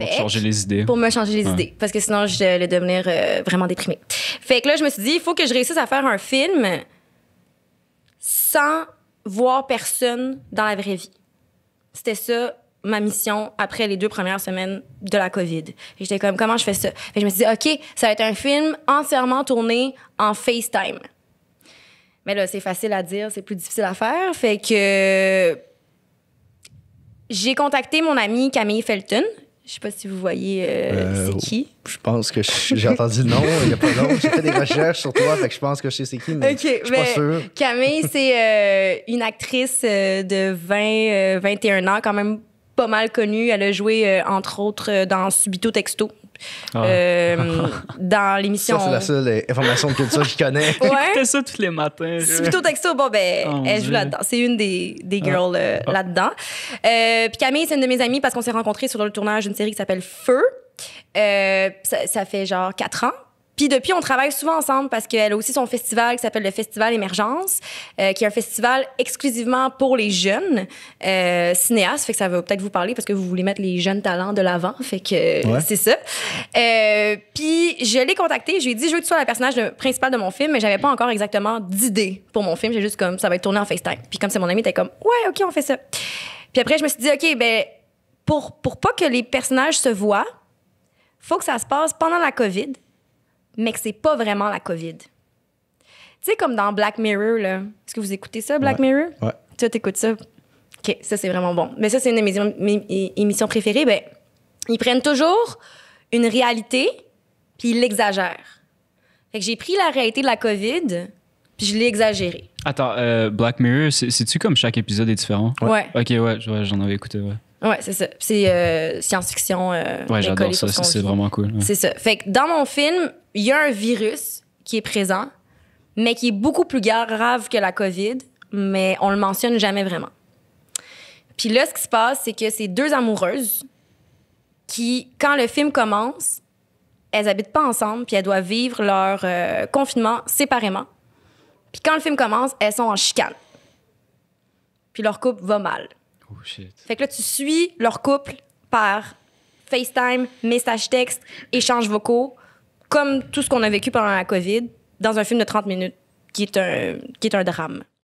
Pour changer les idées. Pour me changer les idées. Parce que sinon, j'allais devenir vraiment déprimée. Fait que là, je me suis dit, il faut que je réussisse à faire un film sans voir personne dans la vraie vie. C'était ça, ma mission après les 2 premières semaines de la COVID. Et j'étais comme, comment je fais ça? Fait que je me suis dit, OK, ça va être un film entièrement tourné en FaceTime. Mais là, c'est facile à dire, c'est plus difficile à faire. Fait que j'ai contacté mon amie Camille Felton. Je sais pas si vous voyez c'est qui. Je pense que j'ai entendu le nom, il n'y a pas long. J'ai fait des recherches sur toi, fait que je pense que je sais c'est qui, mais je suis pas sûr. Camille, c'est une actrice de 21 ans, quand même pas mal connue. Elle a joué, entre autres, dans Subito Texto. Dans l'émission... Ça, c'est la seule information de culture que je connais. J'écoutais ça tous les matins. Subito Texto, bon, ben, elle joue là-dedans. C'est une des girls là-dedans. Puis Camille, c'est une de mes amies parce qu'on s'est rencontrés sur le tournage d'une série qui s'appelle Feu. Ça fait genre 4 ans. Puis depuis, on travaille souvent ensemble parce qu'elle a aussi son festival qui s'appelle le Festival Émergence, qui est un festival exclusivement pour les jeunes cinéastes. Fait que ça va peut-être vous parler parce que vous voulez mettre les jeunes talents de l'avant. Fait que c'est ça. Puis je l'ai contactée. Je lui ai dit, je veux que tu sois le personnage principal de mon film, mais j'avais pas encore exactement d'idée pour mon film. J'ai juste comme, ça va être tourné en FaceTime. Puis comme c'est mon ami, t'es comme, ouais, OK, on fait ça. Puis après, je me suis dit, OK, ben pour pas que les personnages se voient, faut que ça se passe pendant la COVID, mais que c'est pas vraiment la COVID. Tu sais, comme dans Black Mirror, là. Est-ce que vous écoutez ça, Black Mirror? Ouais. Tu t'écoutes ça? OK, ça, c'est vraiment bon. Mais ça, c'est une de mes émissions préférées. Ben, ils prennent toujours une réalité, puis ils l'exagèrent. Fait que j'ai pris la réalité de la COVID, puis je l'ai exagérée. Attends, Black Mirror, c'est-tu comme chaque épisode est différent? Ouais. OK, ouais, j'en avais écouté, ouais. Ouais, c'est ça. C'est science-fiction. Ouais, j'adore ça. C'est vraiment cool. Ouais. C'est ça. Fait que dans mon film, il y a un virus qui est présent, mais qui est beaucoup plus grave que la COVID, mais on le mentionne jamais vraiment. Puis là, ce qui se passe, c'est que c'est 2 amoureuses qui, quand le film commence, elles habitent pas ensemble, puis elles doivent vivre leur confinement séparément. Puis quand le film commence, elles sont en chicane. Puis leur couple va mal. Oh shit. Fait que là, tu suis leur couple par FaceTime, message texte, échanges vocaux, comme tout ce qu'on a vécu pendant la COVID, dans un film de 30 minutes, qui est un drame.